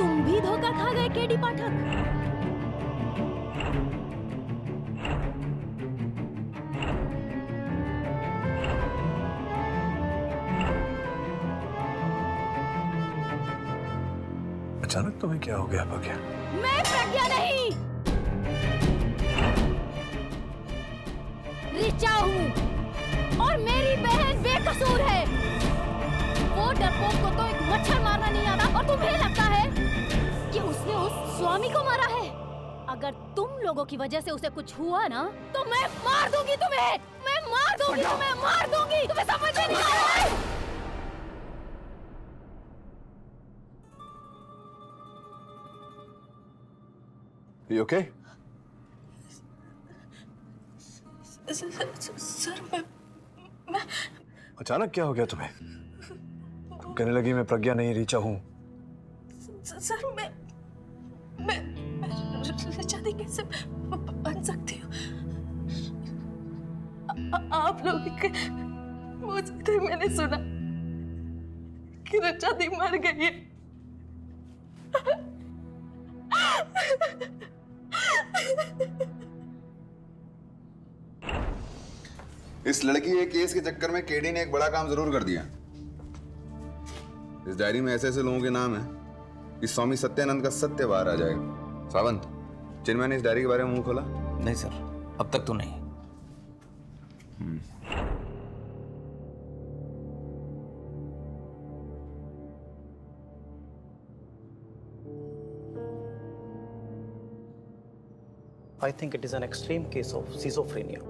तुम भी धोखा खा गए केडी पाठक? अचानक तुम्हें क्या हो गया प्रज्ञा? मैं प्रज्ञा नहीं, ऋचा हूँ और मेरी बहन बेकसूर है। वो डरपोक को तो एक मच्छर मारना नहीं आता और तुम्हें लगता है कि उसने उस स्वामी को मारा है। अगर तुम लोगों की वजह से उसे कुछ हुआ ना तो मैं मार दूंगी तुम्हें, मैं मार दूंगी तुम्हें, मार दूंगी। तुम्हें समझ में नहीं आ रहा है? You okay? सर मैं अचानक क्या हो गया तुम्हें? तुम कहने लगी मैं प्रज्ञा नहीं ऋचा हूँ। सर मैं ऋचा दी कैसे बन सकती हूँ? आप लोग मुझे सकते मैंने सुना कि ऋचा दी मर गई है। इस लड़की के केस के चक्कर में केडी ने एक बड़ा काम जरूर कर दिया। इस डायरी में ऐसे ऐसे लोगों के नाम हैं कि स्वामी सत्यानंद का सत्य बाहर आ जाएगा। सावंत, चिन्मय ने इस डायरी के बारे में मुंह खोला? नहीं सर, अब तक तो नहीं। I think it is an extreme case of schizophrenia.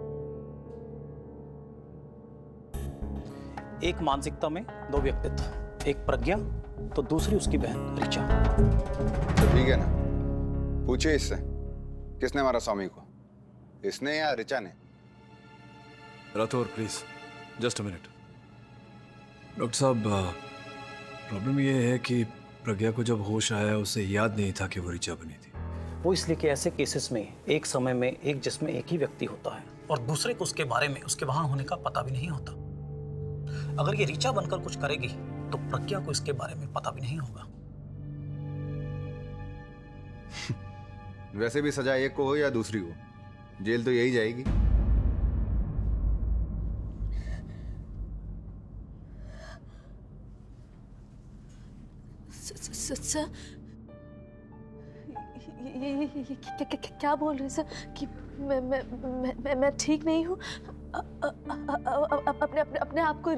एक मानसिकता में दो व्यक्तित्व, एक प्रज्ञा तो दूसरी उसकी बहन ऋचा। तो ठीक है ना, पूछिए इससे किसने मारा स्वामी को, इसने या ऋचा ने? Rathore please, just a minute. Doctor साहब, प्रॉब्लम ये है कि प्रज्ञा को जब होश आया उसे याद नहीं था कि वो ऋचा बनी थी। वो इसलिए कि ऐसे केसेस में एक समय में एक जिस्म में एक ही व्यक्ति होता है और दूसरे को उसके बारे में उसके वहां होने का पता भी नहीं होता। अगर ये ऋचा बनकर कुछ करेगी तो प्रज्ञा को इसके बारे में पता भी नहीं होगा। वैसे भी सजा एक को हो या दूसरी को, जेल तो यही जाएगी। सर ये क्या बोल रहे सर कि मैं ठीक नहीं हूँ? अपने अपने अपने आप को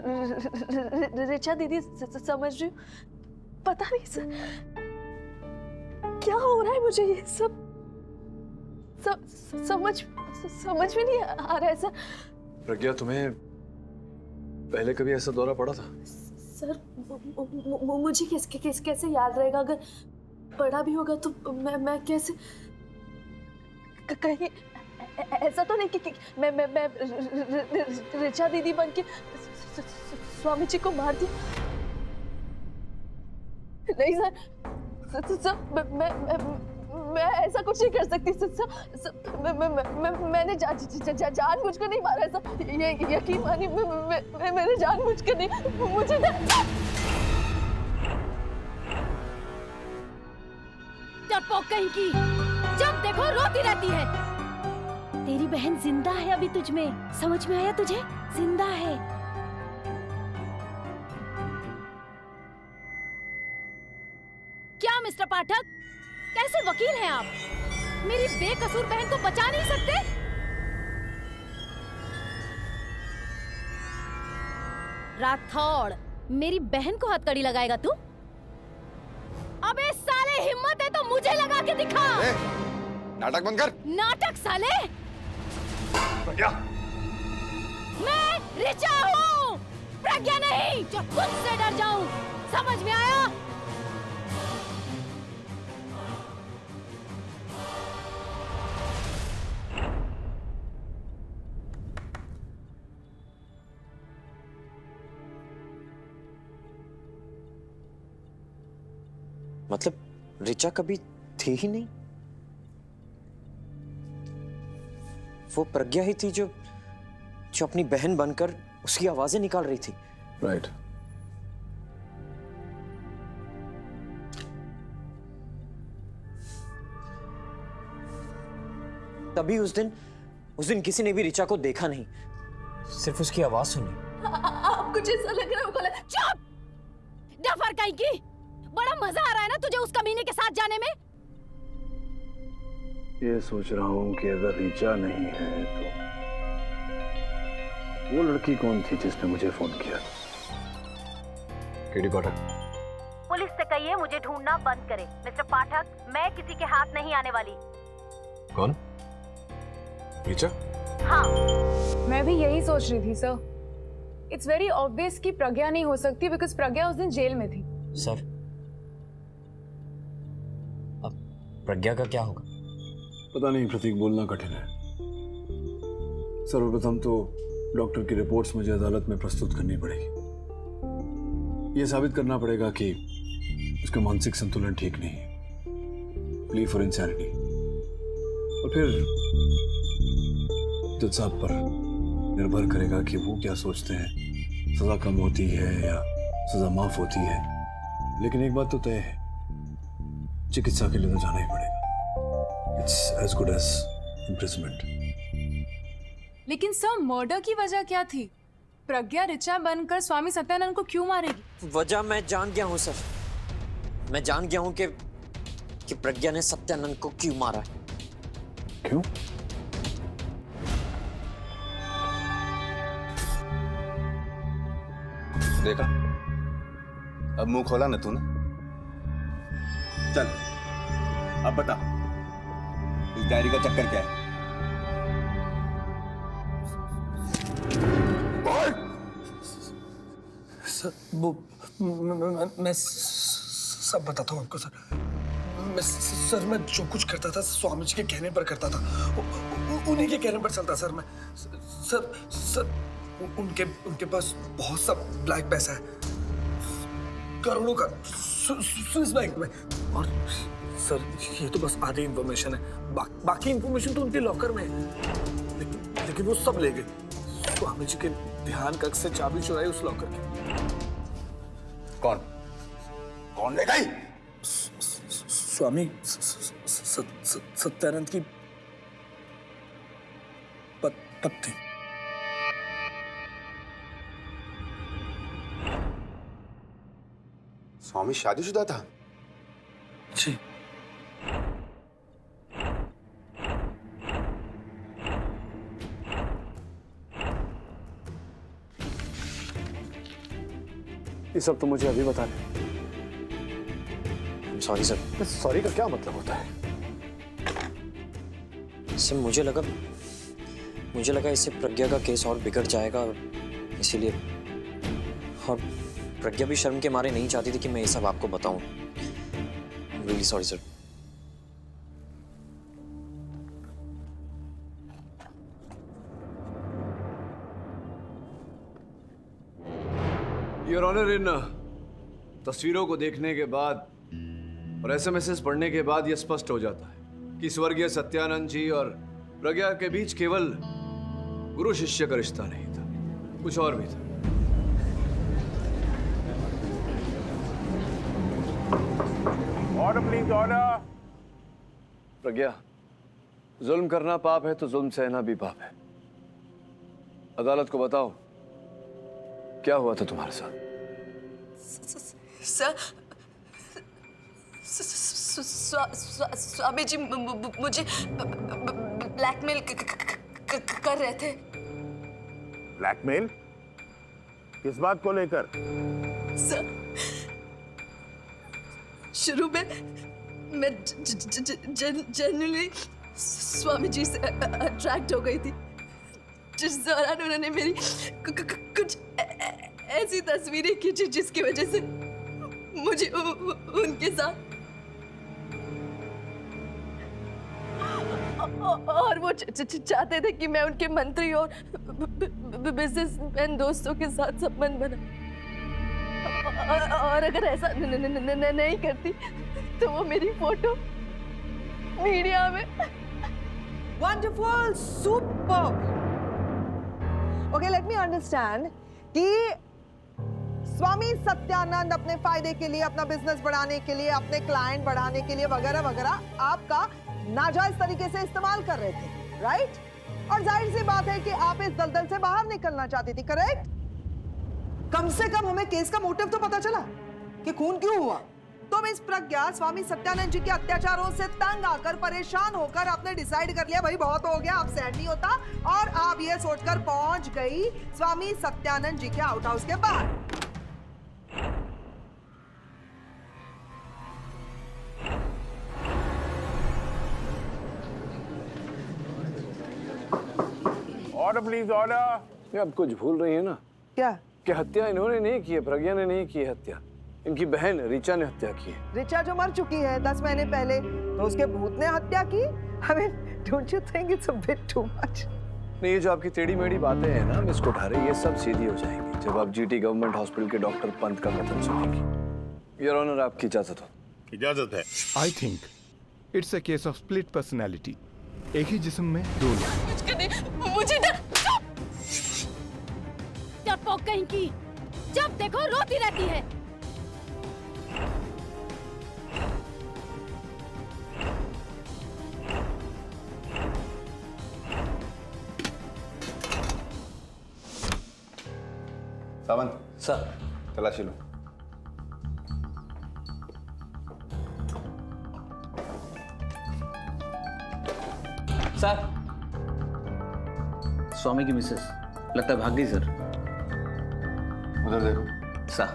ऋचा दीदी समझ रही हूँ। पता नहीं सर क्या हो रहा है, मुझे ये सब समझ में नहीं आ रहा है सर। प्रज्ञा, तुम्हें पहले कभी ऐसा दौरा पड़ा था? सर मुझे कैसे याद रहेगा? अगर पढ़ा भी होगा तो मैं कैसे, कहीं ऐसा तो नहीं कि मैं ऋचा दीदी बन के स्वामी जी को मार दी? नहीं सर, मैं ऐसा कुछ नहीं कर सकती सर। मैंने जानबूझकर नहीं मारा है सर, ये यकीन मानिए। मैंने जानबूझकर नहीं, मुझे डरपोक कहीं की, जब देखो रोती रहती है। तेरी बहन जिंदा है अभी तुझ में, समझ में आया तुझे? जिंदा है। क्या मिस्टर पाठक, कैसे वकील हैं आप? मेरी बेकसूर बहन को बचा नहीं सकते? राठौड़, मेरी बहन को हथकड़ी लगाएगा तू? अबे साले, हिम्मत है तो मुझे लगा के दिखा। नाटक बंद कर। नाटक साले? प्रज्ञा, मैं ऋचा हूँ, प्रज्ञा नहीं जो तुझसे डर जाऊं। समझ में आया? मतलब ऋचा कभी थी ही नहीं? वो प्रज्ञा ही थी जो अपनी बहन बनकर उसकी आवाजें निकाल रही थी। राइट। तभी उस दिन किसी ने भी ऋचा को देखा नहीं, सिर्फ उसकी आवाज सुनी। आपको जैसा लग रहा है वो गलत। चुप! डफर कहीं की! बड़ा मजा आ रहा है ना तुझे उस कमीने के साथ जाने में? ये सोच रहा हूँ कि अगर ऋचा नहीं है तो वो लड़की कौन थी जिसने मुझे फोन किया? केडी पाठक। पुलिस से कहिए मुझे ढूंढना बंद करे। मिस्टर पाठक, मैं किसी के हाथ नहीं आने वाली। कौन? ऋचा? हाँ। मैं भी यही सोच रही थी सर। इट्स वेरी ऑब्वियस कि प्रज्ञा नहीं हो सकती बिकॉज प्रज्ञा उस दिन जेल में थी। सर, अब प्रज्ञा का क्या होगा? पता नहीं प्रतीक, बोलना कठिन है। सर्वप्रथम तो डॉक्टर की रिपोर्ट्स मुझे अदालत में प्रस्तुत करनी पड़ेगी। यह साबित करना पड़ेगा कि उसका मानसिक संतुलन ठीक नहीं है, प्ली फॉर इंसैनिटी। और फिर जज साहब पर निर्भर करेगा कि वो क्या सोचते हैं, सजा कम होती है या सजा माफ होती है। लेकिन एक बात तो तय है, चिकित्सा के लिए तो जाना ही पड़ेगा। It's as good as imprisonment. लेकिन सर, मर्डर की वजह क्या थी? प्रज्ञा ऋचा बनकर स्वामी सत्यानंद को क्यों मारेगी? वजह मैं जान गया हूं सर। मैं जान गया हूं कि प्रज्ञा ने सत्यानंद को क्यों मारा है। क्यों? देखा, अब मुंह खोला ना तूने। चल अब बता, इस डायरी का चक्कर क्या है? सर वो मैं सब बताता हूँ आपको सर। सर मैं जो कुछ करता था स्वामी जी के कहने पर करता था, उन्हीं के कहने पर चलता सर। मैं सर उनके पास बहुत सा ब्लैक पैसा है, करोड़ों का, स्विस बैंक में। और सर ये तो बस आधी इंफॉर्मेशन है, बाकी इंफॉर्मेशन तो उनके लॉकर में है। लेकिन वो सब ले गए। स्वामी जी के ध्यान कक्ष से चाबी चुराई उस लॉकर की। कौन ले गई? स्वामी सत्यानंद की पत्नी। स्वामी शादीशुदा था? जी। ये सब तो मुझे अभी बता दे। Sorry sir. सॉरी का क्या मतलब होता है? सर मुझे लगा इससे प्रज्ञा का केस और बिगड़ जाएगा, इसीलिए। और प्रज्ञा भी शर्म के मारे नहीं चाहती थी कि मैं ये सब आपको बताऊं। Really sorry sir. Your honour, इन तस्वीरों को देखने के बाद और एसएमएस पढ़ने के बाद यह स्पष्ट हो जाता है कि स्वर्गीय सत्यानंद जी और प्रज्ञा के बीच केवल गुरु शिष्य का रिश्ता नहीं था, कुछ और भी था। Order please, order. प्रज्ञा, जुल्म करना पाप है तो जुल्म सहना भी पाप है। अदालत को बताओ, क्या हुआ था तुम्हारे साथ? सर, स्वामी जी मुझे ब्लैकमेल कर रहे थे। ब्लैकमेल? किस बात को लेकर? सर, शुरू में मैं जेन्युइनली स्वामी जी से अट्रैक्ट हो गई थी, जिस दौरान उन्होंने मेरी कुछ ऐसी तस्वीरें खींची जिसकी वजह से मुझे उनके साथ, और वो चाहते थे कि मैं उनके मंत्री और बिजनेसमैन दोस्तों के साथ संबंध बना, और अगर ऐसा नहीं करती तो वो मेरी फोटो मीडिया में। Wonderful, super. Okay, let me understand कि स्वामी सत्यानंद अपने फायदे के लिए, अपना बिजनेस बढ़ाने के लिए, अपने क्लाइंट बढ़ाने के लिए वगैरह वगैरह आपका नाजायज तरीके से इस्तेमाल कर रहे थे। राइट? और जाहिर सी बात है कि आप इस दलदल से बाहर निकलना चाहती थी, करेक्ट? कम से कम हमें केस का मोटिव तो पता चला कि खून क्यों हुआ। तो मिस प्रज्ञा स्वामी सत्यानंद जी के अत्याचारों से तंग आकर, परेशान होकर आपने डिसाइड कर लिया भाई बहुत हो गया, अब सहन नहीं होता, और आप ये सोचकर पहुंच गई स्वामी सत्यानंद जी के आउट हाउस के बाहर। Order please order. ये अब कुछ भूल रही है ना क्या? कि हत्या इन्होंने नहीं की है, प्रज्ञा ने नहीं की है हत्या, इनकी बहन ऋचा ने हत्या की है। ऋचा जो मर चुकी है 10 महीने पहले, तो उसके भूत ने हत्या की? I mean, don't you think it's a bit too much? नहीं, ये जो आपकी टेढ़ी मेढ़ी बातें हैं ना मिस कोठारे, ये सब सीधी हो जाएंगी जब आप जीटी गवर्नमेंट हॉस्पिटल के डॉक्टर पंत का कथन सुनेंगी। योर ऑनर, आपकी इजाजत हो? इजाजत है। I think it's a case of split personality. एक ही जिस्म में दो लोग। मुझे डरपोक कहीं की, जब देखो रोती रहती है। सावंत सर। तलाशी लो। सर, स्वामी की मिसेस लगता है भाग गई सर। उधर देखो। सर।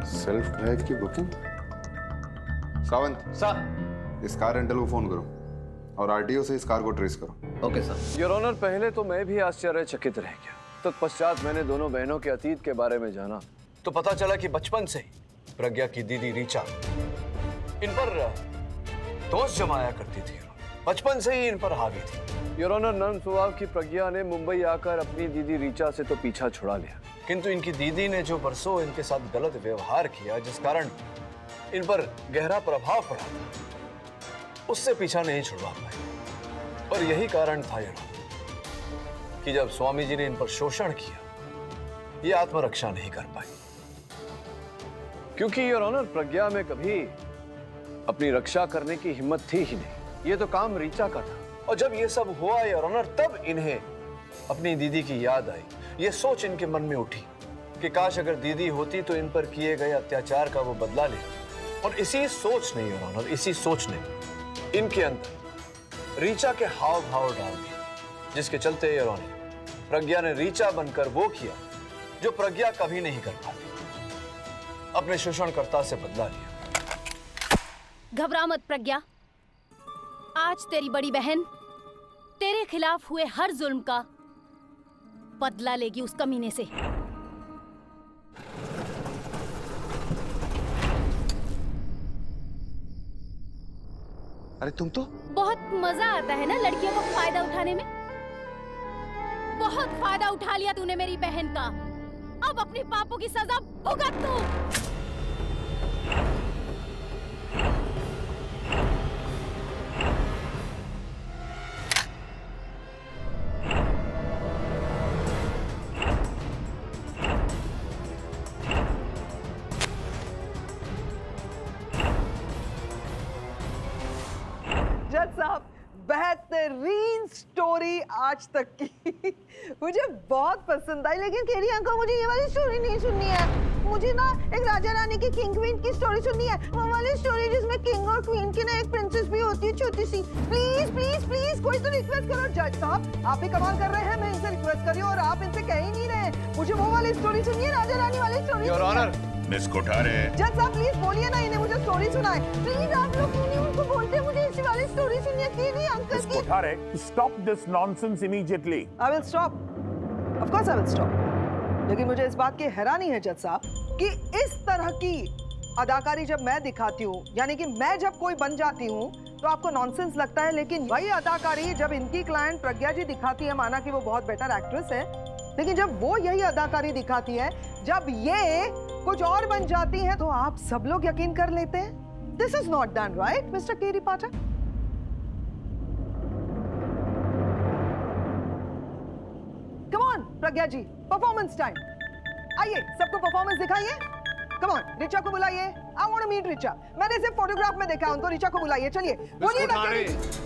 सेल्फ ड्राइव की बुकिंग। सावंत सर। इस कार रेंटल को फोन करो और आरटीओ से इस कार को ट्रेस करो। Okay sir. योर ऑनर, पहले तो मैं भी आश्चर्यचकित रह गया। तत्पश्चात मैंने दोनों बहनों के अतीत के बारे में जाना तो पता चला कि बचपन से ही प्रज्ञा की दीदी ऋचा इन पर दोष जमाया करती थी। बचपन से ही इन पर हावी थी। योर ऑनर, नर्म स्वभाव की प्रज्ञा ने मुंबई आकर अपनी दीदी ऋचा से तो पीछा छुड़ा लिया, किंतु इनकी दीदी ने जो बरसों इनके साथ गलत व्यवहार किया, जिस कारण इन पर गहरा प्रभाव पड़ा, उससे पीछा नहीं छुड़वा पाए। और यही कारण था योर ऑनर कि जब स्वामी जी ने इन पर शोषण किया, ये आत्मरक्षा नहीं कर पाई। क्योंकि योर ऑनर, प्रज्ञा में कभी अपनी रक्षा करने की हिम्मत थी ही नहीं। ये तो काम ऋचा का था। और जब ये सब हुआ योर ऑनर, तब इन्हें अपनी दीदी की याद आई। ये सोच इनके मन में उठी कि काश अगर दीदी होती तो इन पर किए गए अत्याचार का वो बदला ले। और इसी सोच ने योर ऑनर, इसी सोच ने इनके अंदर ऋचा के हाव भाव डाल दिए, जिसके चलते योर ऑनर प्रज्ञा ने ऋचा बनकर वो किया जो प्रज्ञा कभी नहीं कर पाती, अपने शोषणकर्ता से बदला लिया। घबरा मत प्रज्ञा, आज तेरी बड़ी बहन तेरे खिलाफ हुए हर जुल्म का बदला लेगी उस कमीने से। अरे तुम तो बहुत मजा आता है ना लड़कियों को फायदा उठाने में। बहुत फायदा उठा लिया तूने मेरी बहन का, अब अपने पापों की सजा भुगत तू। जज साहब, बेहतरीन स्टोरी आज तक की मुझे बहुत पसंद आई। लेकिन केरी अंकल, मुझे ये वाली स्टोरी नहीं सुननी है। मुझे ना एक राजा रानी की, किंग क्वीन की स्टोरी सुननी है। वो वाली स्टोरी जिसमें किंग और क्वीन की ना एक प्रिंसेस भी होती है, छोटी सी। प्लीज प्लीज प्लीज कोई तो रिक्वेस्ट करो। जज साहब, आप भी कमाल कर रहे हैं, मैं इनसे रिक्वेस्ट कर रही हूँ और आप इनसे कह ही नहीं रहे। मुझे वो वाली स्टोरी सुनिए, राजा रानी वाली story. Your honour, miss Kothare. जज साहब प्लीज बोलिए ना इन्हें, मुझे स्टोरी सुनाए प्लीज। आप लोग क्यों नहीं उनको बोलते मुझे इसी वाली स्टोरी सुनिए। केरी अंकल मिस की। Kothare, stop this nonsense immediately. I will stop. Of course I will stop. लेकिन मुझे इस बात की हैरानी है जज साहब कि इस तरह की अदाकारी जब मैं दिखाती हूँ, यानी कि मैं जब कोई बन जाती हूँ तो आपको नॉनसेंस लगता है, लेकिन वही अदाकारी जब इनकी क्लाइंट प्रज्ञा जी दिखाती है, माना कि वो बहुत बेटर एक्ट्रेस है, लेकिन जब वो यही अदाकारी दिखाती है, जब ये कुछ और बन जाती है, तो आप सब लोग यकीन कर लेते हैं। This is not done right mister केरी Pathak. Come on Pragya ji, performance time. आइए, सबको परफॉर्मेंस दिखाइए। कम ऑन, रिचा को बुलाइए। I want to meet Richa. मैंने सिर्फ फोटोग्राफ में देखा उनको। रिचा को बुलाइए, चलिए। बोलिए डॉक्टर।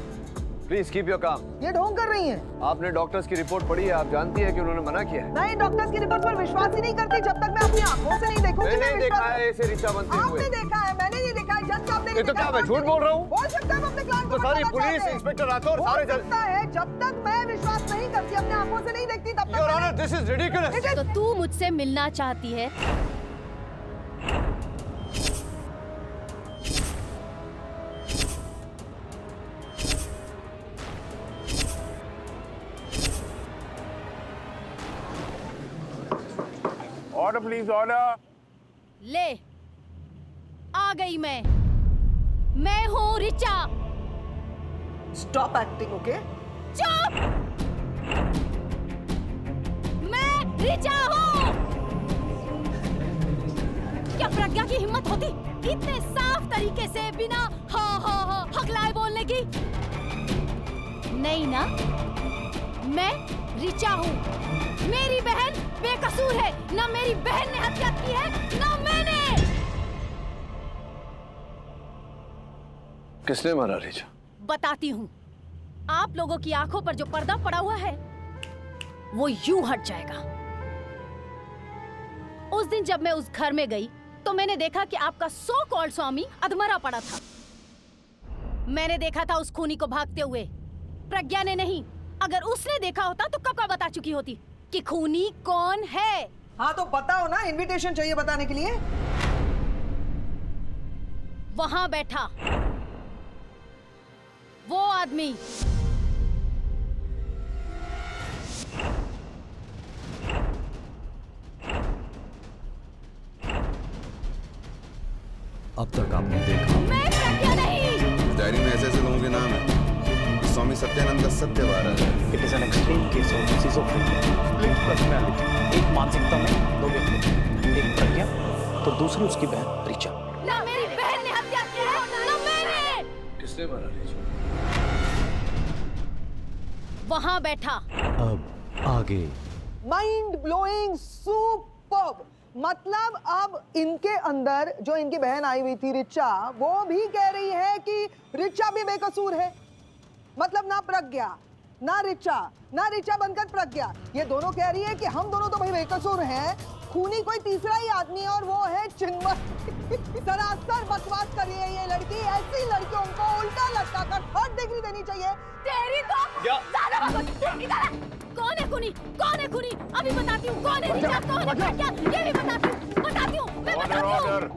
प्लीज कीप योर काम। ये ढोंग कर रही हैं। आपने डॉक्टर्स की रिपोर्ट पढ़ी है, आप जानती है कि उन्होंने मना किया है। नहीं, डॉक्टर्स की रिपोर्ट पर विश्वास ही नहीं करती जब तक मैं अपनी आंखों से नहीं देखूंगी। मैंने देखा है इसे रिचा बनते हुए। आपने देखा है, मैंने नहीं देखा है। जज साहब ने ये तो क्या मैं झूठ बोल रहा हूँ? बोल सकता है अपने क्लाइंट को। तो सारी पुलिस, इंस्पेक्टर राठौर, सारे जज। सकता है, जब तक मैं विश्वास नहीं करती, अपने आंखों से नहीं देखती, तब तक। Your honour, this is ridiculous. तो तू मुझसे मिलना चाहती है? Order please, order. ले, आ गई मैं हूँ रिचा। Stop acting, okay? चुप! मैं रिचा हूँ। क्या प्रज्ञा की हिम्मत होती इतने साफ तरीके से बिना हकलाए बोलने की? नहीं ना, मैं रिचा हूँ। मेरी बहन बेकसूर है। ना मेरी बहन ने हत्या की है, ना मैंने। किसने मारा रिचा? बताती हूँ। आप लोगों की आंखों पर जो पर्दा पड़ा हुआ है वो यूं हट जाएगा। उस दिन जब मैं उस घर में गई तो मैंने देखा कि आपका सो कॉल्ड स्वामी अधमरा पड़ा था। मैंने देखा था उस खूनी को भागते हुए। प्रज्ञा ने नहीं। अगर उसने देखा होता तो कब का बता चुकी होती कि खूनी कौन है। हाँ तो बताओ ना, इनविटेशन चाहिए बताने के लिए। वहां बैठा वो आदमी। अब तक आपने देखा। मैं प्रज्ञा नहीं। डायरी में ऐसे ऐसे लोगों के नाम है। स्वामी सत्यानंद का सत्यवारा है। It is an extreme case of schizophrenia, split personality. एक मानसिकता में दो व्यक्ति, एक प्रज्ञा तो दूसरी उसकी बहन रिचा। ना मेरी बहन ने हत्या की है, ना मैंने। किसने मारा रिचा? वहां बैठा। अब आगे। Mind blowing, superb. मतलब अब इनके अंदर जो इनकी बहन आई हुई थी रिचा, वो भी कह रही है कि रिचा भी बेकसूर है। मतलब ना प्रज्ञा ना रिचा बनकर प्रज्ञा, ये दोनों कह रही है कि हम दोनों तो भाई बेकसूर हैं। खूनी कोई तीसरा ही आदमी है और वो है चिन्मय। सरासर बकवास कर रही है ये लड़की। ऐसी लड़कियों को उल्टा लटकाकर 3rd डिग्री देनी चाहिए। तेरी तो ज्यादा बकवास। इधर आ। कौन है खूनी? कौन है खूनी? अभी बताती हूँ कौन है रिचा, कौन है प्रज्ञा, ये भी बताती हूँ मैं बताती हूँ।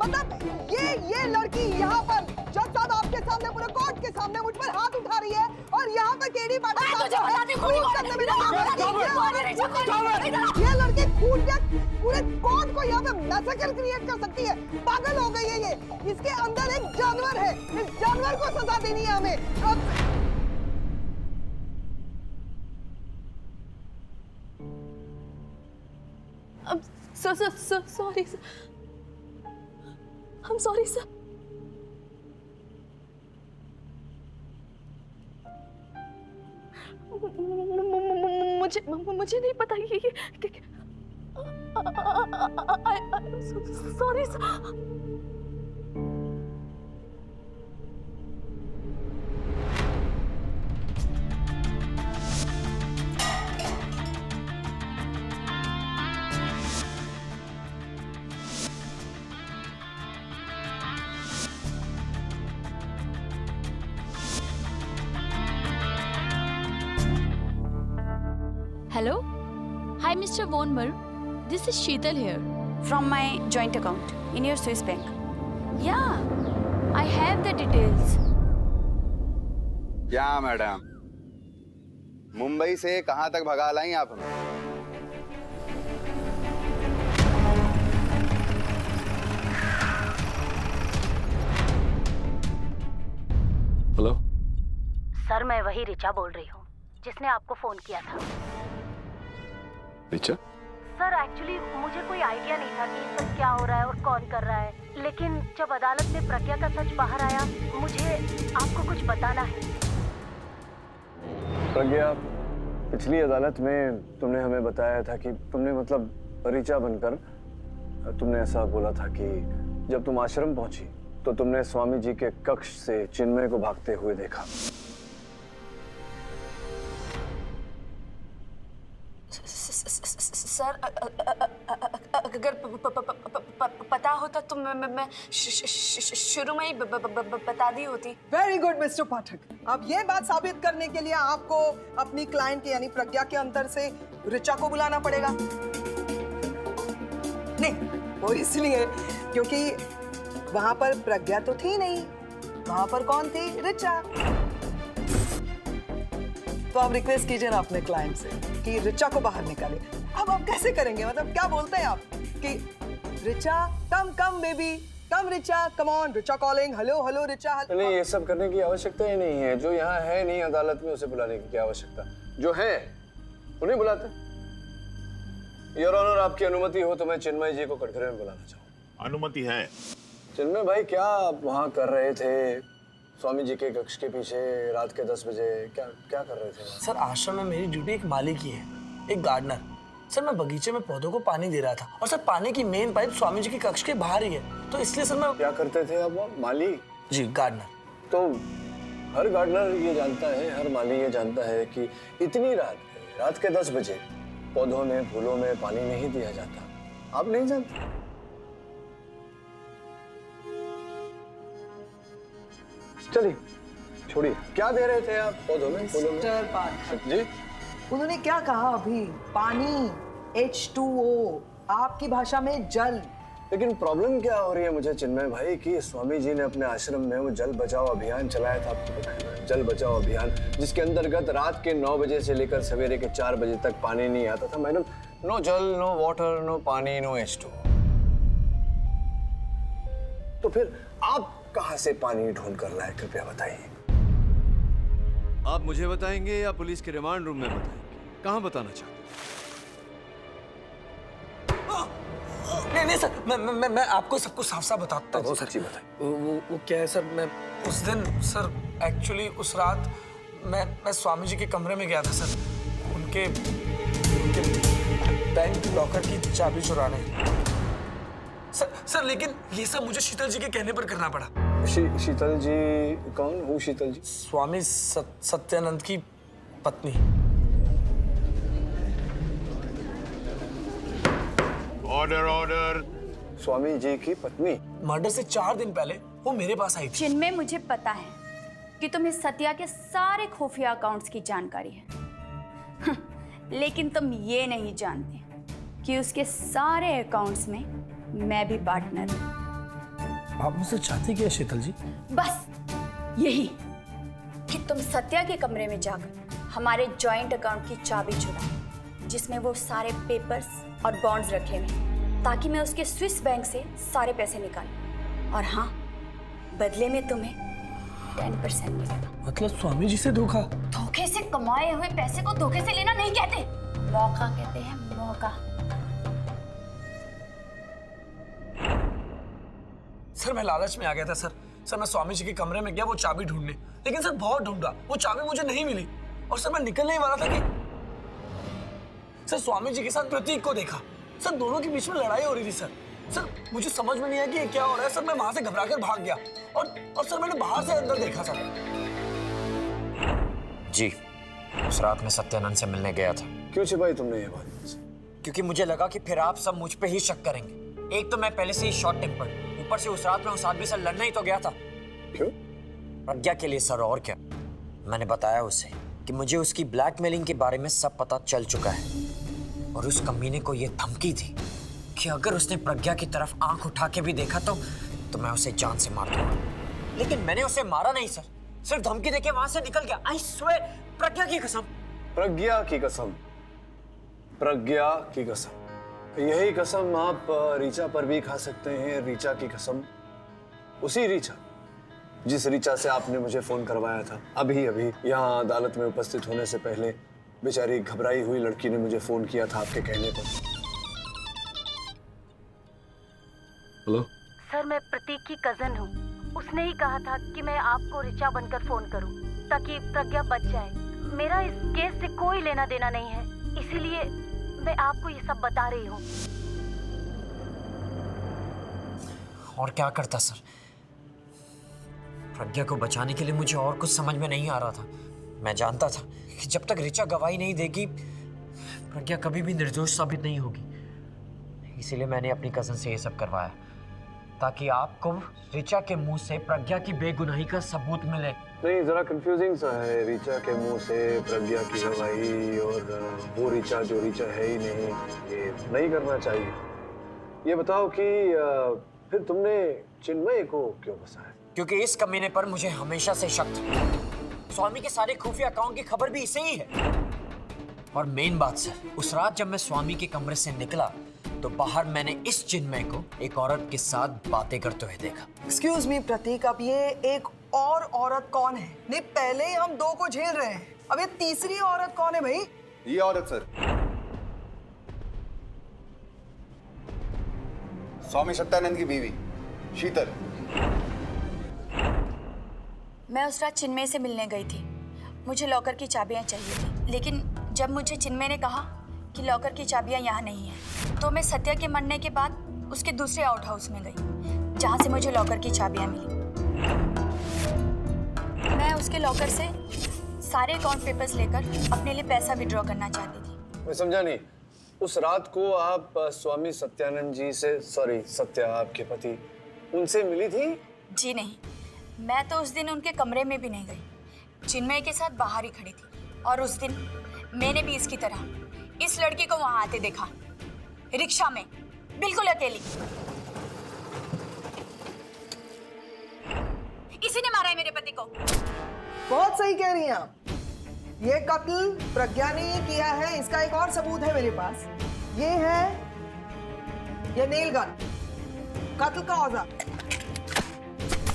मतलब ये लड़की यहाँ पर जज साहब आपके सामने, पूरे कोर्ट के सामने मुझ पर हाथ उठा रही है और यहाँ पर केडी पाटिल ये लड़की खून के पूरे कोर्ट को यहाँ पे मैसेकर क्रिएट कर सकती है। पागल हो गई है ये। इसके अंदर एक जानवर है, इस जानवर को सजा देनी है हमें। Sorry sir. I'm sorry sir. मुझे नहीं पता ये sorry sir. Hello? Hi, Mr. Vonmer. This is Sheetal here. From my joint account in your Swiss bank. Yeah, I have the details. क्या मैडम, मुंबई से कहाँ तक भगा लाई आप हमें? हेलो सर, मैं वही रिचा बोल रही हूँ जिसने आपको फोन किया था। रिचा? सर एक्चुअली मुझे कोई आइडिया नहीं था कि ये सब क्या हो रहा है और कौन कर रहा है, लेकिन जब अदालत में प्रज्ञा का सच बाहर आया, मुझे आपको कुछ बताना है। प्रज्ञा, पिछली अदालत में तुमने हमें बताया था कि तुमने मतलब रिचा बनकर तुमने ऐसा बोला था कि जब तुम आश्रम पहुंची तो तुमने स्वामी जी के कक्ष से चिन्मय को भागते हुए देखा। सर अगर पता होता तो मैं शुरू में ही बता दी होती। वेरी गुड मिस्टर पाठक। अब ये बात साबित करने के लिए आपको अपनी क्लाइंट यानी प्रज्ञा के अंदर से ऋचा को बुलाना पड़ेगा। नहीं, वो इसलिए क्योंकि वहां पर प्रज्ञा तो थी नहीं, वहां पर कौन थी? ऋचा। तो आप रिक्वेस्ट कीजिए ना अपने क्लाइंट से कि ऋचा को बाहर निकाले। अब आप कैसे करेंगे? मतलब क्या बोलते हैं आप कि Richa come baby, come Richa, come on, Richa calling, hello hello Richa. नहीं, ये सब करने की आवश्यकता ही नहीं है। जो यहाँ है नहीं अदालत में, उसे बुलाने की क्या आवश्यकता? जो है उन्हें बुलाते। योर ऑनर, आपकी अनुमति हो तो मैं चिन्मय जी को कटघरे में बुलाना चाहूँ। अनुमति है। चिन्मय भाई, क्या आप वहाँ कर रहे थे स्वामी जी के कक्ष के पीछे रात के 10 बजे? क्या कर रहे थे? सर, आश्रम में मेरी ड्यूटी एक माली की है, एक गार्डनर। सर, मैं बगीचे में पौधों को पानी दे रहा था और सर पानी की मेन पाइप स्वामी जी के कक्ष के बाहर ही है, तो इसलिए सर मैं। क्या करते थे आप? माली? जी, गार्डनर। तो हर गार्डनर ये जानता है, हर माली ये जानता है कि इतनी रात के 10 बजे पौधों में, फूलों में पानी नहीं दिया जाता। आप नहीं जानते? चलिए छोड़िए, क्या दे रहे थे आप पौधों में, फूलों में? जी, उन्होंने क्या कहा अभी? पानी, H2O, आपकी भाषा में जल। लेकिन प्रॉब्लम क्या हो रही है मुझे चिन्मय भाई कि स्वामी जी ने अपने आश्रम में वो जल बचाओ अभियान चलाया था, आपको पता है? जल बचाओ अभियान, जिसके अंतर्गत रात के 9 बजे से लेकर सवेरे के 4 बजे तक पानी नहीं आता था। मैडम, नो जल, नो वाटर, नो पानी, नो H2O। तो फिर आप कहां से पानी ढूंढ कर लाए, कृपया बताइए। आप मुझे बताएंगे या पुलिस के रिमांड रूम में बताएंगे? कहां बताना चाहते? नहीं सर, मैं आपको सब कुछ साफ साफ बताता हूँ। सच्ची बताइए। वो क्या है सर, मैं उस दिन सर एक्चुअली उस रात मैं स्वामी जी के कमरे में गया था सर, उनके बैंक लॉकर की चाबी चुराने। सर लेकिन ये सब मुझे शीतल जी के कहने पर करना पड़ा। शीतल जी कौन? वो शीतल जी स्वामी सत्यानंद की पत्नी। Order order. स्वामी जी की पत्नी मर्डर से 4 दिन पहले वो मेरे पास आई थी। जिनमें मुझे पता है कि तुम्हें सत्या के सारे खुफिया अकाउंट्स की जानकारी है, लेकिन तुम ये नहीं जानते कि उसके सारे अकाउंट्स में मैं भी पार्टनर हूँ। आप मुझसे चाहती क्या शीतल जी? बस यही कि तुम सत्या के कमरे में जाकर हमारे जॉइंट अकाउंट की चाबी चुराओ, जिसमें वो सारे पेपर्स और बॉन्ड्स रखे हुए हैं, ताकि मैं उसके स्विस बैंक से सारे पैसे निकालूं। और हाँ, बदले में तुम्हें 10% मिलेगा। मतलब स्वामी जी से धोखा? धोखे से कमाए हुए पैसे को धोखे से लेना नहीं कहते, मौका कहते हैं, मौका। सर मैं लालच में आ गया था सर मैं स्वामी जी के कमरे में गया वो चाबी ढूंढने, लेकिन सर बहुत ढूंढा, वो चाबी मुझे नहीं मिली। और सर मैं निकलने ही वाला था कि सर स्वामी जी के साथ प्रतीक को देखा। सर दोनों के बीच में लड़ाई हो रही थी। सर मुझे समझ में नहीं आया कि ये क्या हो रहा है। सर मैं वहां से घबराकर भाग गया और सर मैंने बाहर से अंदर देखा सर। जी, उस रात में सत्यानंद से मिलने गया था। क्यों छिपाई तुमने ये बात? क्योंकि मुझे लगा कि फिर आप सब मुझ पे ही शक करेंगे। एक तो मैं पहले से ही शॉर्ट टेम्पर्ड, ऊपर से उस रात में उस आदमी से लड़ना ही तो गया था। क्यों? प्रज्ञा के लिए सर, और क्या। मैंने बताया उसे कि मुझे उसकी ब्लैकमेलिंग के बारे में सब पता चल चुका है, और उस कमीने को यह धमकी थी कि अगर उसने प्रज्ञा की तरफ आंख उठा के भी देखा तो मैं उसे जान से मार दूंगा। लेकिन मैंने उसे मारा नहीं सर, सिर्फ धमकी देके वहां से निकल गया। आई स्वेयर, प्रज्ञा की कसम। प्रज्ञा की कसम? प्रज्ञा की कसम? यही कसम आप रीचा पर भी खा सकते हैं। रीचा की कसम, उसी रीचा जिस रीचा से आपने मुझे फोन करवाया था अभी यहाँ अदालत में उपस्थित होने से पहले। बेचारी घबराई हुई लड़की ने मुझे फोन किया था आपके कहने पर। हेलो सर, मैं प्रतीक की कजन हूँ। उसने ही कहा था कि मैं आपको ऋचा बनकर फोन करूँ ताकि प्रज्ञा बच जाए। मेरा इस केस से कोई लेना देना नहीं है, इसीलिए मैं आपको ये सब बता रही हूँ। और क्या करता सर। प्रज्ञा को बचाने के लिए मुझे और कुछ समझ में नहीं आ रहा था। मैं जानता था कि जब तक ऋचा गवाही नहीं देगी प्रज्ञा कभी भी निर्दोष साबित नहीं होगी। इसीलिए मैंने अपनी कजन से ये सब करवाया ताकि आपको ऋचा के मुंह से प्रज्ञा की बेगुनाही का सबूत मिले। नहीं, जरा कंफ्यूजिंग सा है। ऋचा के मुंह से प्रज्ञा की गवाही और वो ऋचा जो ऋचा है ही नहीं, ये नहीं करना चाहिए। ये बताओ कि फिर तुमने चिन्मय को क्यों फंसाया? क्योंकि इस कमीने पर मुझे हमेशा से शक था। स्वामी के सारे खुफिया अकाउंट की खबर भी इसे ही है। और मेन बात सर, उस रात जब मैं स्वामी के कमरे से निकला तो बाहर मैंने इस चिन्मय को एक औरत के साथ बातें करते हुए देखा। एक्सक्यूज मी प्रतीक, अब ये एक और औरत कौन है? नहीं, पहले ही हम दो को झेल रहे हैं, अब ये तीसरी औरत कौन है भाई? ये औरत सर स्वामी सत्यानंद की बीवी शीतल। मैं उस रात चिन्मय से मिलने गई थी। मुझे लॉकर की चाबियां चाहिए थी, लेकिन जब मुझे चिन्मय ने कहा कि लॉकर की चाबियां यहाँ नहीं है तो मैं सत्या के मरने के बाद उसके दूसरे आउट हाउस में गई जहाँ से मुझे लॉकर की चाबियां मिली। मैं उसके लॉकर से सारे अकाउंट पेपर्स लेकर अपने लिए पैसा विड्रॉ करना चाहती थी। मैं समझा नहीं। उस रात को आप स्वामी सत्यानंद जी से, सॉरी सत्या आपके पति, उनसे मिली थी? जी नहीं, मैं तो उस दिन उनके कमरे में भी नहीं गई। चिन्मय के साथ बाहर ही खड़ी थी और उस दिन मैंने भी इसकी तरह इस लड़की को वहां आते देखा, रिक्शा में, बिल्कुल अकेली। इसी ने मारा है मेरे पति को। बहुत सही कह रही हैं आप। ये कत्ल प्रज्ञा ने ही किया है, इसका एक और सबूत है मेरे पास। ये है ये नेल गन, कत्ल का औजार,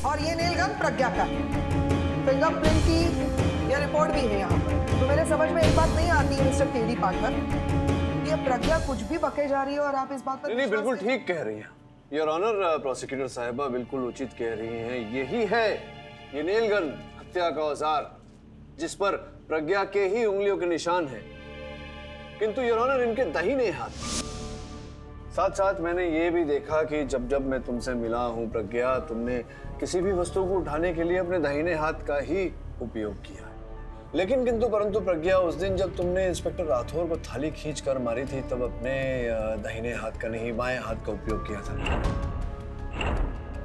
और ये नेल गन प्रज्ञा का। फिंगरप्रिंट की ये रिपोर्ट भी है यहाँ पर। तो मेरे समझ में एक बात नहीं आती है मिस्टर केडी पार्कर, ये प्रज्ञा कुछ भी बके जा रही है और आप इस बात पर नहीं, बिल्कुल ठीक कह रही हैं योर ऑनर। प्रोसिक्यूटर साहिबा बिल्कुल उचित कह रही हैं। यही है ये नेल गन, हत्या का औजार, जिस पर प्रज्ञा के ही उंगलियों के निशान हैं, किंतु योर ऑनर इनके दाहिने हाथ। साथ साथ मैंने ये भी देखा कि जब जब मैं तुमसे मिला हूं प्रज्ञा, तुमने किसी भी वस्तु को उठाने के लिए अपने दाहिने हाथ का ही उपयोग किया है। लेकिन किंतु परंतु प्रज्ञा, उस दिन जब तुमने इंस्पेक्टर राठौर को थाली खींच कर मारी थी तब अपने दाहिने हाथ का नहीं बाएं हाथ का उपयोग किया था।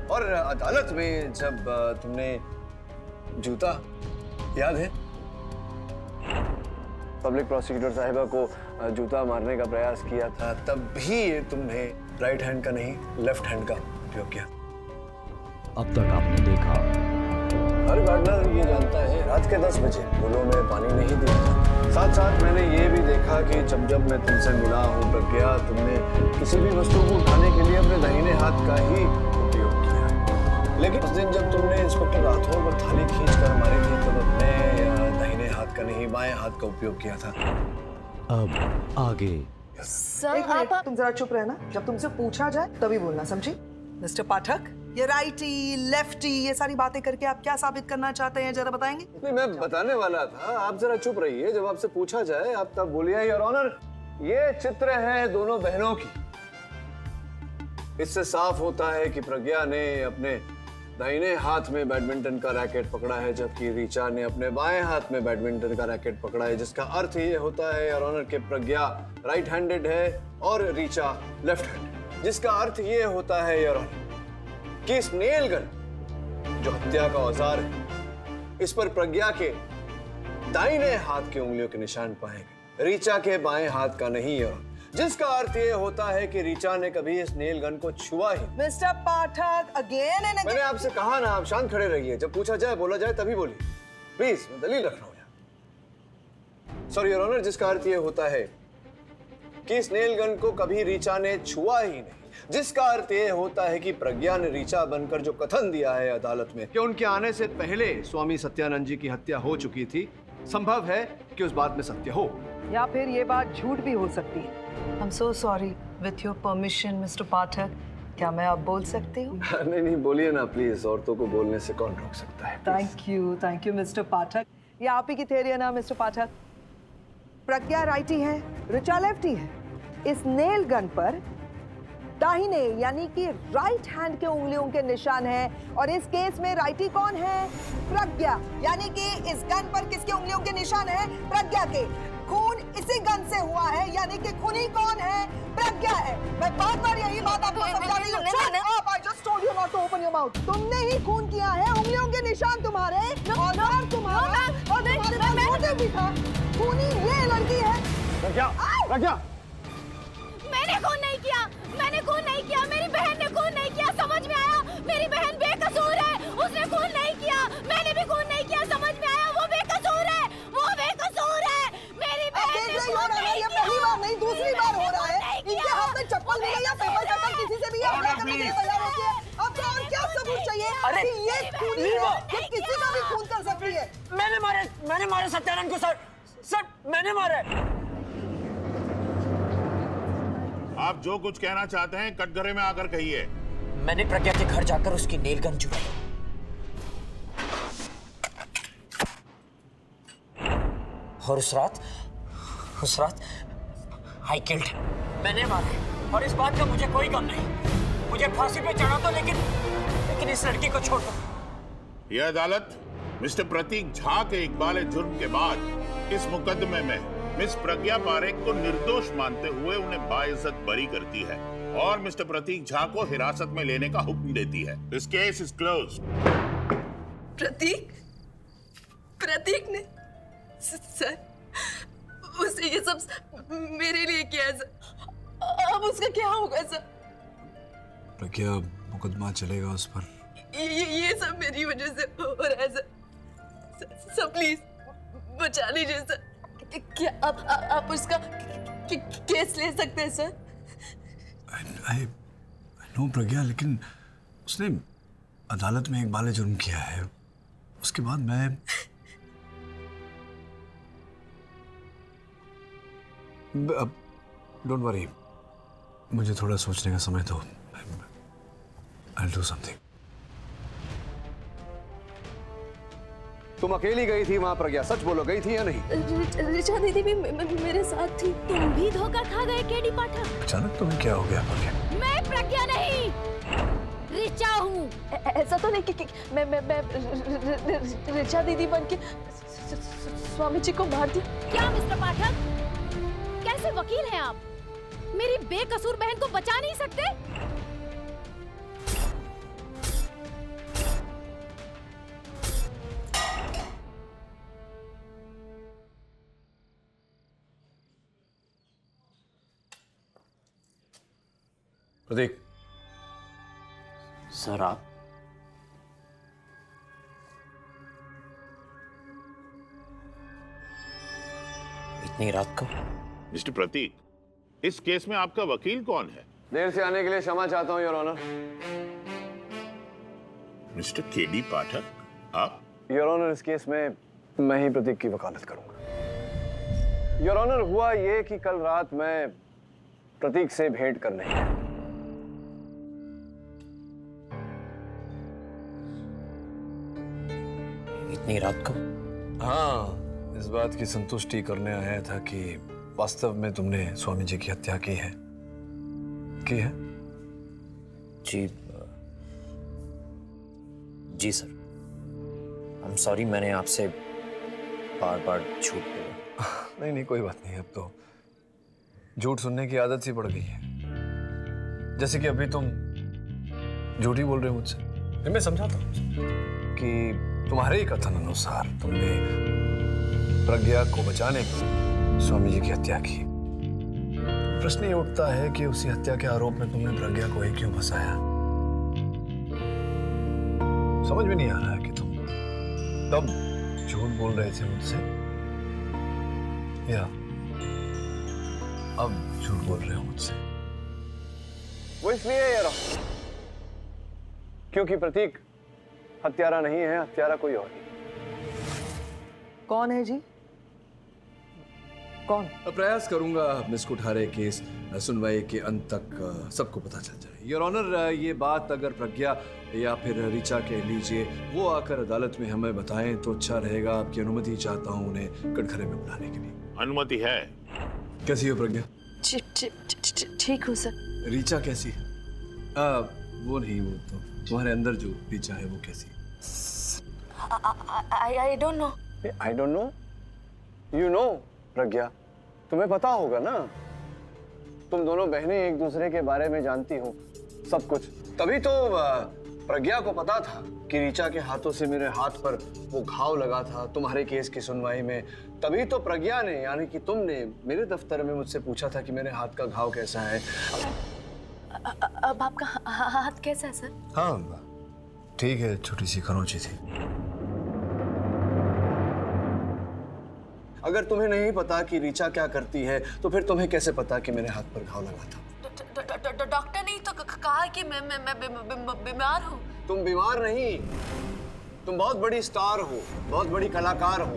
और अदालत में जब तुमने जूता, याद है, पब्लिक प्रोसिक्यूटर साहिबा को जूता मारने का प्रयास किया था, तब भी तुमने राइट हैंड का नहीं लेफ्ट हैंड का उपयोग किया। अब तक आपने देखा, हर गार्डनर ये जानता है रात के 10 बजे फूलों में पानी नहीं दिया जाता। साथ साथ मैंने ये भी देखा कि जब जब मैं तुमसे मिला हूँ प्रज्ञा, तुमने किसी भी वस्तु को उठाने के लिए अपने दाहिने हाथ का ही उपयोग किया है। लेकिन उस दिन जब तुमने इंस्पेक्टर राठौर पर थाली खींच कर मारी थी तब अपने दाहिने हाथ का नहीं बाएं हाथ का उपयोग किया था। अब आगे एक मिनट, तुम जरा चुप रहना। जब तुमसे पूछा जाए तभी बोलना, समझी? मिस्टर पाठक, ये राइटी लेफ्टी ये सारी बातें करके आप क्या साबित करना चाहते हैं, जरा बताएंगे? नहीं, मैं बताने वाला था, आप जरा चुप रहिए। जब आपसे पूछा जाए आप तब बोलिए। योर ऑनर, ये चित्र है दोनों बहनों की। इससे साफ होता है कि प्रज्ञा ने अपने दाहिने हाथ में बैडमिंटन का रैकेट पकड़ा है, जबकि ऋचा ने अपने बाएं हाथ में बैडमिंटन का रैकेट पकड़ा है, जिसका अर्थ ये होता है योर ऑनर कि प्रज्ञा राइट हैंडेड है और ऋचा लेफ्ट हैंडेड, जिसका अर्थ ये होता है योर ऑनर कि इस नेल गन जो हत्या का औजार है, इस पर प्रज्ञा के दाहिने हाथ के उंगलियों के निशान पाए गए, ऋचा के बाएं हाथ का नहीं है, जिसका अर्थ ये होता है कि ऋचा ने कभी इस नेल गन को छुआ ही। मिस्टर पाठक, अगेन एंड मैंने आपसे कहा ना, आप शांत खड़े रहिए। जब पूछा जाए बोला जाए तभी बोलिए प्लीज। मैं दलील रख रहा हूं यहाँ। सॉरी योर ऑनर, जिसका अर्थ ये होता है कि इस नेल गन को कभी ऋचा ने छुआ ही नहीं, जिसका अर्थ ये होता है कि प्रज्ञा ने ऋचा बनकर जो कथन दिया है अदालत में कि उनके आने से पहले स्वामी सत्यानंद जी की हत्या हो चुकी थी, संभव है कि उस बात में सत्य हो, या फिर ये बात झूठ भी हो सकती है। I'm so sorry. With your permission, Mr. पाठक, क्या मैं अब बोल सकती हूँ? नहीं बोलिए ना प्लीज, औरतों को बोलने से कौन रोक सकता है। थैंक यू मिस्टर पाठक। ये आप ही की थ्योरी है ना मिस्टर पाठक? प्रज्ञा राइटी है, ऋचा लेफ्टी है। इस नेल गन पर दाहिने यानी कि राइट हैंड के उंगलियों के निशान हैं और इस केस में राइटी कौन है? प्रज्ञा। यानी कि इस गन पर किसके उंगलियों के निशान हैं? प्रज्ञा के। खून इसी गन से हुआ है यानी कि खूनी कौन है? प्रज्ञा है। मैं बार-बार यही बात आपको समझा रही हूं। I just told you not to open your mouth. तुमने ही खून किया है, उंगलियों के निशान तुम्हारे और नाम तुम्हारा और तुम्हारे पास मोटिव भी था। खूनी ये लड़की है। प्रज्ञा, प्रज्ञा, मैंने खून नहीं किया, मैंने खून नहीं किया, मेरी बहन ने खून नहीं किया, समझ में आया? मेरी बहन बेकसूर है, उसने खून नहीं किया, मैंने भी खून नहीं किया, समझ में आया? वो बेकसूर है, वो बेकसूर है, मेरी बहन ने खून नहीं किया। पहली बार नहीं, दूसरी बार हो रहा है। इनके हाथ में चप्पल मिले या पेपर कटर किसी से भी हमला करने के लिए तैयार होती है। अब तो और क्या सबूत चाहिए कि ये खूनी है, ये किसी का भी खून कर सकती है? मैंने मारे सत्यानंद को सर, मैंने मारा। आप जो कुछ कहना चाहते हैं कटघरे में आकर कहिए। मैंने प्रज्ञा के घर जाकर उसकी नेल गन चुराई और उस रात आई किल्ड। मैंने मारे और इस बात का मुझे कोई गम नहीं। मुझे फांसी पे चढ़ा दो लेकिन इस लड़की को छोड़ दो। यह अदालत मिस्टर प्रतीक झा के इकबाल जुर्म के बाद इस मुकदमे में मिस प्रज्ञा पारेख को निर्दोष मानते हुए उन्हें बाइज्जत बरी करती है और मिस्टर प्रतीक झा को हिरासत में लेने का हुक्म देती है। This case is closed. Pratik ने सर उसने ये सब मेरे लिए किया है सर। अब उसका क्या होगा सर? प्रज्ञा, मुकदमा चलेगा उस पर। ये सब मेरी वजह से हो रहा है सर। सर प्लीज बचा लीजिए सर। क्या आप उसका केस ले सकते हैं सर? I know प्रज्ञा, लेकिन उसने अदालत में इकबाल जुर्म किया है। उसके बाद मैं अब डोंट वरी, मुझे थोड़ा सोचने का समय दो। I'll do something. तुम अकेली गई थी वहां प्रज्ञा? सच बोलो, गई थी या नहीं? ऋचा दीदी भी मेरे साथ थी। तुम भी धोखा खा गए केडी पाठक। अचानक तुम्हें क्या हो गया प्रज्ञा? मैं प्रज्ञा नहीं, ऋचा हूँ। ऐसा तो नहीं कि मैं ऋचा दीदी बन के स्वामी जी को मार दी। क्या मिस्टर पाठक, कैसे वकील हैं आप? मेरी बेकसूर बहन को बचा नहीं सकते? प्रतीक, सर आप इतनी रात को? मिस्टर प्रतीक, इस केस में आपका वकील कौन है? देर से आने के लिए क्षमा चाहता हूं your honour. Mister KD Pathak, आप? योर ऑनर, इस केस में मैं ही प्रतीक की वकालत करूंगा। योर ऑनर, हुआ ये कि कल रात मैं प्रतीक से भेंट करने गया। इतनी रात को? हाँ, इस बात की संतुष्टि करने आया था कि वास्तव में तुमने स्वामी जी की हत्या की है। जी सर। आई एम सॉरी, मैंने आपसे बार झूठ बोला। नहीं, कोई बात नहीं। अब तो झूठ सुनने की आदत सी पड़ गई है। जैसे कि अभी तुम झूठ ही बोल रहे हो मुझसे। मैं समझाता हूँ कि तुम्हारे ही कथन अनुसार तुमने प्रज्ञा को बचाने के लिए स्वामी जी की हत्या की। प्रश्न ये उठता है कि उसी हत्या के आरोप में तुमने प्रज्ञा को ही क्यों फंसाया? समझ में नहीं आ रहा है कि तुम तब झूठ बोल रहे थे मुझसे या अब झूठ बोल रहे हो मुझसे? वो इसलिए यार क्योंकि प्रतीक हत्यारा नहीं है, हत्यारा कोई और नहीं। कौन है जी? कौन? प्रयास करूंगा मिस कुठारे केस सुनवाई के अंत तक सबको पता चल जाए। योर ऑनर, ये बात अगर प्रज्ञा या फिर ऋचा कह लीजिए वो आकर अदालत में हमें बताएं तो अच्छा रहेगा। आपकी अनुमति चाहता हूं उन्हें कटघरे में बुलाने के लिए। अनुमति है। कैसी हो प्रज्ञा? ठीक हो सर। ऋचा कैसी है? वो नहीं, वो तो तुम्हारे अंदर जो ऋचा है वो कैसी? I don't know. I don't know, you know Pragya, तुम्हें पता होगा ना। तुम दोनों बहनें एक दूसरे के बारे में जानती हो सब कुछ। तभी तो प्रज्ञा को पता था कि ऋचा के हाथों से मेरे हाथ पर वो घाव लगा था तुम्हारे केस की सुनवाई में। तभी तो प्रज्ञा ने, यानी कि तुमने, मेरे दफ्तर में मुझसे पूछा था कि मेरे हाथ का घाव कैसा है। अब आपका हाथ कैसा है सर? हाँ ठीक है, छोटी सी खरोंची थी। अगर तुम्हें नहीं पता कि ऋचा क्या करती है तो फिर तुम्हें कैसे पता कि मेरे हाथ पर घाव लगा था? डॉक्टर ने तो कहा कि मैं बीमार हूँ। तुम बीमार नहीं, तुम बहुत बड़ी स्टार हो, बहुत बड़ी कलाकार हो।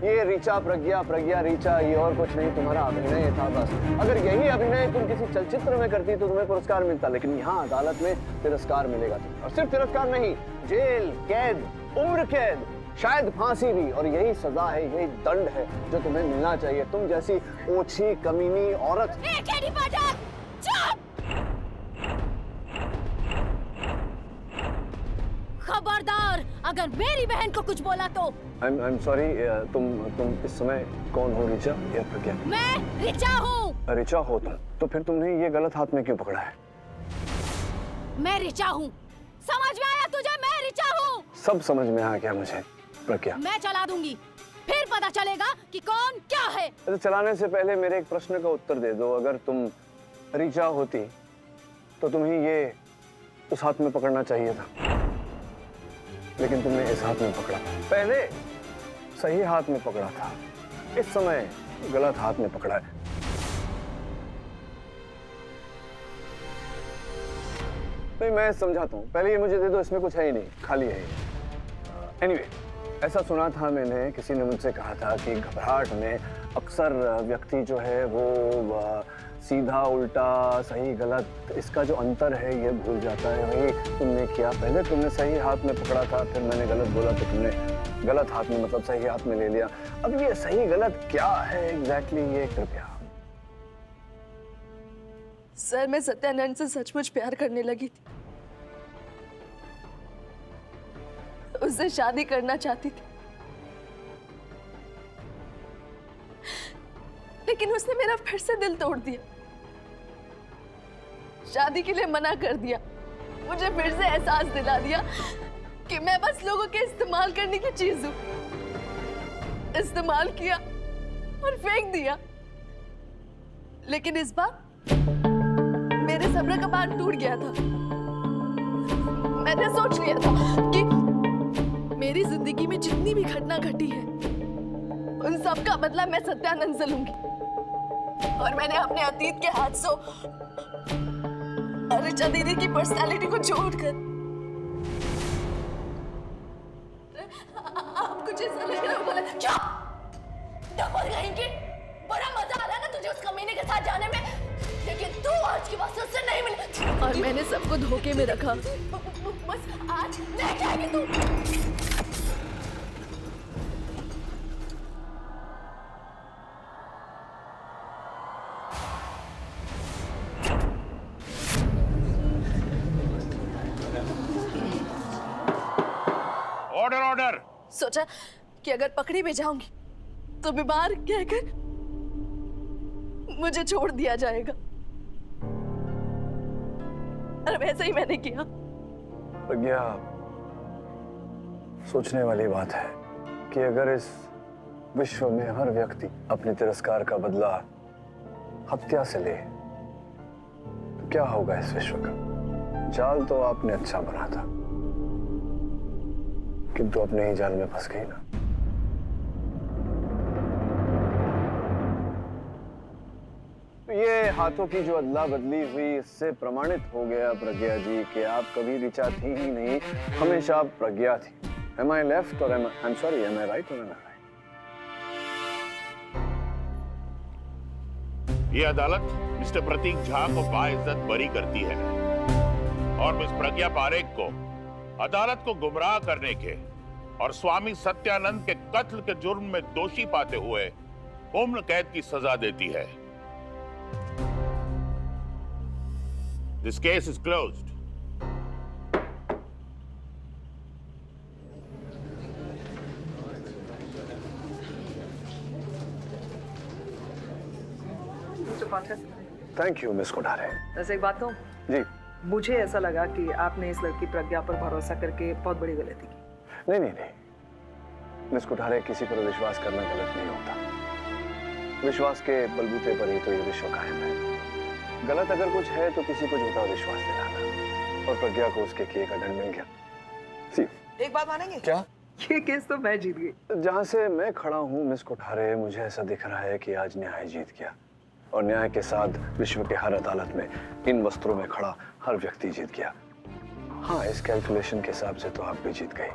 ये ऋचा प्रज्ञा, प्रज्ञा ऋचा, ये और कुछ नहीं, तुम्हारा अभिनय था बस। अगर यही अभिनय तुम किसी चलचित्र में करती तो तुम्हें पुरस्कार मिलता, लेकिन यहाँ अदालत में तिरस्कार मिलेगा तुम्हें। और सिर्फ तिरस्कार नहीं, जेल, कैद, उम्र कैद, शायद फांसी भी। और यही सजा है, यही दंड है जो तुम्हें मिलना चाहिए। तुम जैसी ओछी कमीनी औरत। खबरदार, अगर मेरी बहन को कुछ बोला तो। I'm sorry, तुम इस समय कौन हो, ऋचा या प्रज्ञा? मैं ऋचा हूँ। ऋचा हो तुम, तो फिर तुमने ये गलत हाथ में क्यों पकड़ा है? मैं ऋचा हूँ, समझ में आया तुझे? मैं ऋचा हूँ। सब समझ में आ गया मुझे प्रज्ञा। मैं चला दूंगी, फिर पता चलेगा कि कौन क्या है। तो चलाने से पहले मेरे एक प्रश्न का उत्तर दे दो। अगर तुम ऋचा होती तो तुम्हें ये उस हाथ में पकड़ना चाहिए था, लेकिन तुमने इस हाथ में पकड़ा। पहले सही हाथ में पकड़ा था, इस समय गलत हाथ में पकड़ा है। नहीं, मैं समझाता हूँ, पहले ये मुझे दे दो, इसमें कुछ है ही नहीं, खाली है ये। एनीवे, ऐसा सुना था मैंने, किसी ने मुझसे कहा था कि घबराहट में अक्सर व्यक्ति जो है वो सीधा उल्टा, सही गलत, इसका जो अंतर है ये भूल जाता है। वही तुमने किया, पहले तुमने सही हाथ में पकड़ा था, फिर मैंने गलत बोला तो तुमने गलत हाथ में, मतलब सही हाथ में ले लिया। अब ये सही गलत क्या है एग्जैक्टली, ये कृपया। सर, मैं सत्यानंद से सचमुच प्यार करने लगी थी, उससे शादी करना चाहती थी, लेकिन उसने मेरा फिर से दिल तोड़ दिया, शादी के लिए मना कर दिया, मुझे फिर से एहसास दिला दिया कि मैं बस लोगों के इस्तेमाल करने की चीज हूं। इस्तेमाल किया और फेंक दिया, लेकिन इस बार मेरे सब्र का बांध टूट गया था। मैंने सोच लिया था कि मेरी जिंदगी में जितनी भी घटना घटी है उन सब का बदला मैं सत्यानंद से लूंगी। और मैंने अपने अतीत के हादसों और ऋचा दीदी की पर्सनालिटी को छोड़कर, आप कुछ ऐसा लग रहा है, बोले डबल कहेंगे। बड़ा मजा आ रहा है ना तुझे उस कमीने के साथ जाने में, लेकिन तू आज की बात उससे नहीं मिली। और मैंने सबको धोखे में रखा, बस आज नहीं जाएगी तू। Order order. सोचा कि अगर पकड़ी भी जाऊंगी तो बीमार कहकर मुझे छोड़ दिया जाएगा, और वैसे ही मैंने किया। प्रज्ञा, सोचने वाली बात है कि अगर इस विश्व में हर व्यक्ति अपने तिरस्कार का बदला हत्या से ले तो क्या होगा इस विश्व का? जाल तो आपने अच्छा बना था, किंतु अपने ही जाल में फंस गई ना। ये हाथों की जो अदला बदली हुई, इससे प्रमाणित हो गया प्रज्ञा जी कि आप कभी ऋचा थी ही नहीं, हमेशा आप प्रज्ञा थी। Am I left or am I'm sorry, am I right or am I right? ये अदालत मिस्टर प्रतीक झा को बाइज्जत बरी करती है और मिस प्रज्ञा पारेख को अदालत को गुमराह करने के और स्वामी सत्यानंद के कत्ल के जुर्म में दोषी पाते हुए उम्र कैद की सजा देती है। This case is closed. Thank you miss Kothare. वैसे एक बात तो जी। मुझे ऐसा लगा कि आपने इस लड़की प्रज्ञा पर भरोसा करके बहुत बड़ी गलती की। नहीं मिस कोठारे, किसी पर विश्वास करना गलत नहीं होता। विश्वास के बलबूते पर ही तो ये विश्व कायम है। गलत अगर कुछ है तो किसी को झूठा विश्वास दिलाना, और प्रज्ञा को उसके किए का दंड मिल गया। सी एक बात मानेंगे? क्या? ये केस तो मैं जीत गई। जहां से मैं खड़ा हूं मिस कोठारे, मुझे ऐसा दिख रहा है कि आज न्याय जीत गया, और न्याय के साथ विश्व के हर अदालत में इन वस्त्रों में खड़ा हर व्यक्ति जीत गया। हाँ, इस कैलकुलेशन के हिसाब से तो आप भी जीत गई।